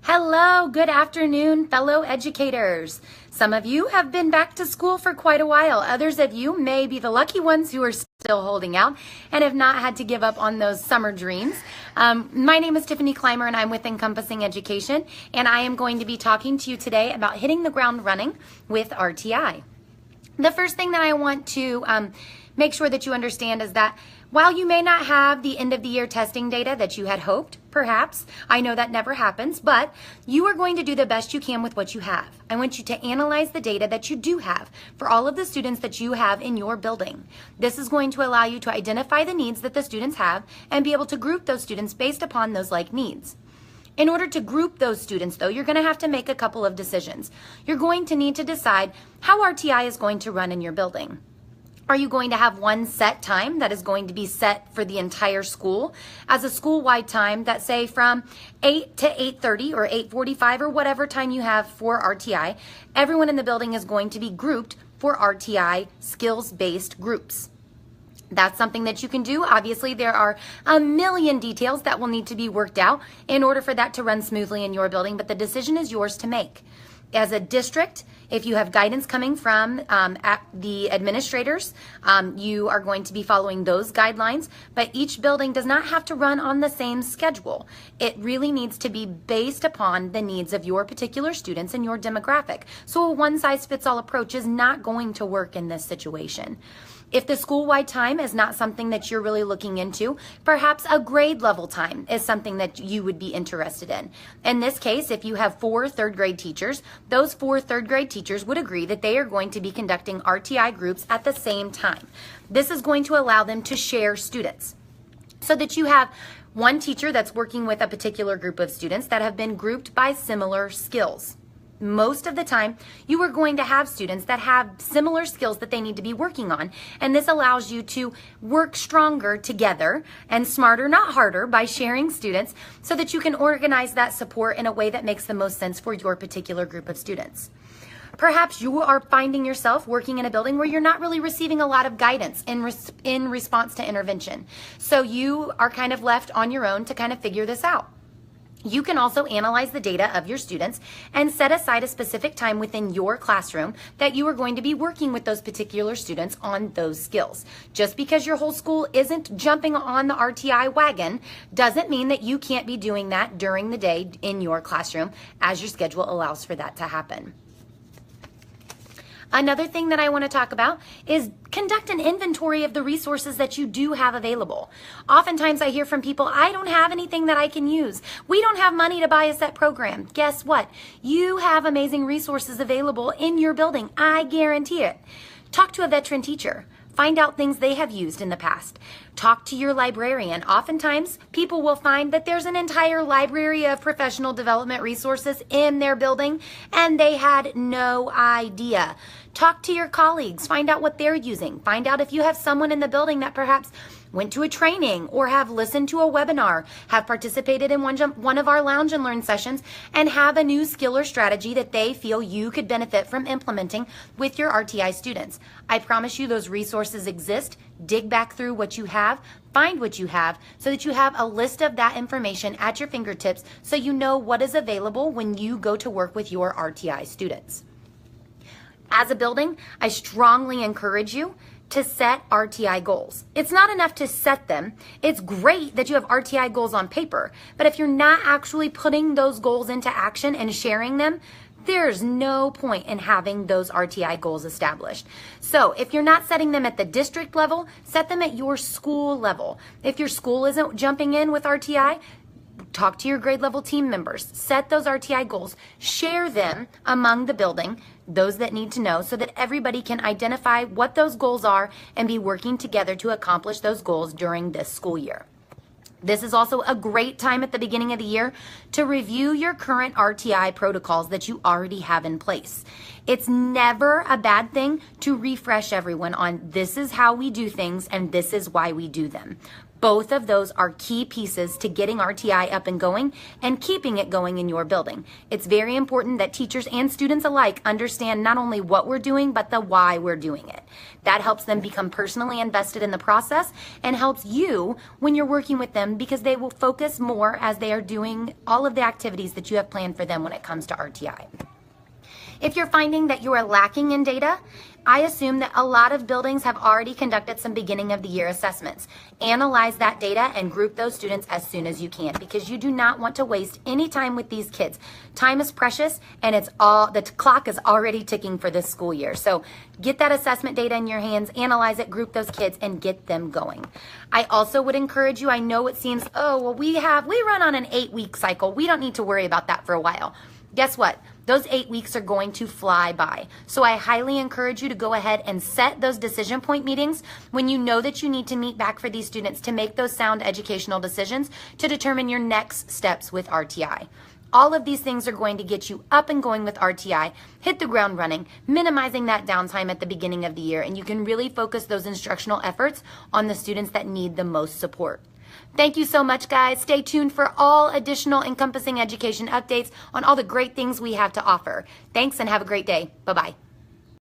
Hello, good afternoon, fellow educators. Some of you have been back to school for quite a while. Others of you may be the lucky ones who are still holding out and have not had to give up on those summer dreams. My name is Tiffany Climer and I'm with Encompassing Education, and I am going to be talking to you today about hitting the ground running with RTI. The first thing that I want to make sure that you understand is that while you may not have the end of the year testing data that you had hoped, perhaps, I know that never happens, but you are going to do the best you can with what you have. I want you to analyze the data that you do have for all of the students that you have in your building. This is going to allow you to identify the needs that the students have and be able to group those students based upon those like needs. In order to group those students, though, you're going to have to make a couple of decisions. You're going to need to decide how RTI is going to run in your building. Are you going to have one set time that is going to be set for the entire school as a school-wide time that, say, from 8 to 8:30 or 8:45 or whatever time you have for RTI, everyone in the building is going to be grouped for RTI skills-based groups? That's something that you can do. Obviously, there are a million details that will need to be worked out in order for that to run smoothly in your building, but the decision is yours to make. As a district, if you have guidance coming from the administrators, you are going to be following those guidelines, but each building does not have to run on the same schedule. It really needs to be based upon the needs of your particular students and your demographic. So a one-size-fits-all approach is not going to work in this situation. If the school-wide time is not something that you're really looking into, perhaps a grade level time is something that you would be interested in. In this case, if you have 4 third grade teachers, those 4 third grade teachers would agree that they are going to be conducting RTI groups at the same time. This is going to allow them to share students so that you have one teacher that's working with a particular group of students that have been grouped by similar skills. Most of the time, you are going to have students that have similar skills that they need to be working on, and this allows you to work stronger together and smarter, not harder, by sharing students so that you can organize that support in a way that makes the most sense for your particular group of students. Perhaps you are finding yourself working in a building where you're not really receiving a lot of guidance in response to intervention, so you are kind of left on your own to kind of figure this out. You can also analyze the data of your students and set aside a specific time within your classroom that you are going to be working with those particular students on those skills. Just because your whole school isn't jumping on the RTI wagon doesn't mean that you can't be doing that during the day in your classroom as your schedule allows for that to happen. Another thing that I want to talk about is conduct an inventory of the resources that you do have available. Oftentimes I hear from people, I don't have anything that I can use. We don't have money to buy a set program. Guess what? You have amazing resources available in your building. I guarantee it. Talk to a veteran teacher. Find out things they have used in the past. Talk to your librarian. Oftentimes, people will find that there's an entire library of professional development resources in their building, and they had no idea. Talk to your colleagues. Find out what they're using. Find out if you have someone in the building that perhaps went to a training or have listened to a webinar, have participated in one of our Lounge and Learn sessions, and have a new skill or strategy that they feel you could benefit from implementing with your RTI students. I promise you those resources exist. Dig back through what you have, find what you have, so that you have a list of that information at your fingertips so you know what is available when you go to work with your RTI students. As a building, I strongly encourage you to set RTI goals. It's not enough to set them. It's great that you have RTI goals on paper, but if you're not actually putting those goals into action and sharing them, there's no point in having those RTI goals established. So if you're not setting them at the district level, set them at your school level. If your school isn't jumping in with RTI, talk to your grade level team members, set those RTI goals, share them among the building, those that need to know, so that everybody can identify what those goals are and be working together to accomplish those goals during this school year. This is also a great time at the beginning of the year to review your current RTI protocols that you already have in place. It's never a bad thing to refresh everyone on this is how we do things and this is why we do them. Both of those are key pieces to getting RTI up and going and keeping it going in your building. It's very important that teachers and students alike understand not only what we're doing, but the why we're doing it. That helps them become personally invested in the process and helps you when you're working with them, because they will focus more as they are doing all of the activities that you have planned for them when it comes to RTI. If you're finding that you are lacking in data, I assume that a lot of buildings have already conducted some beginning of the year assessments. Analyze that data and group those students as soon as you can, because you do not want to waste any time with these kids. Time is precious, and the clock is already ticking for this school year. So get that assessment data in your hands, analyze it, group those kids, and get them going. I also would encourage you, I know it seems, we run on an 8-week cycle. We don't need to worry about that for a while. Guess what? Those 8 weeks are going to fly by. So I highly encourage you to go ahead and set those decision point meetings when you know that you need to meet back for these students to make those sound educational decisions to determine your next steps with RTI. All of these things are going to get you up and going with RTI, hit the ground running, minimizing that downtime at the beginning of the year, and you can really focus those instructional efforts on the students that need the most support. Thank you so much, guys. Stay tuned for all additional Encompassing Education updates on all the great things we have to offer. Thanks and have a great day. Bye-bye.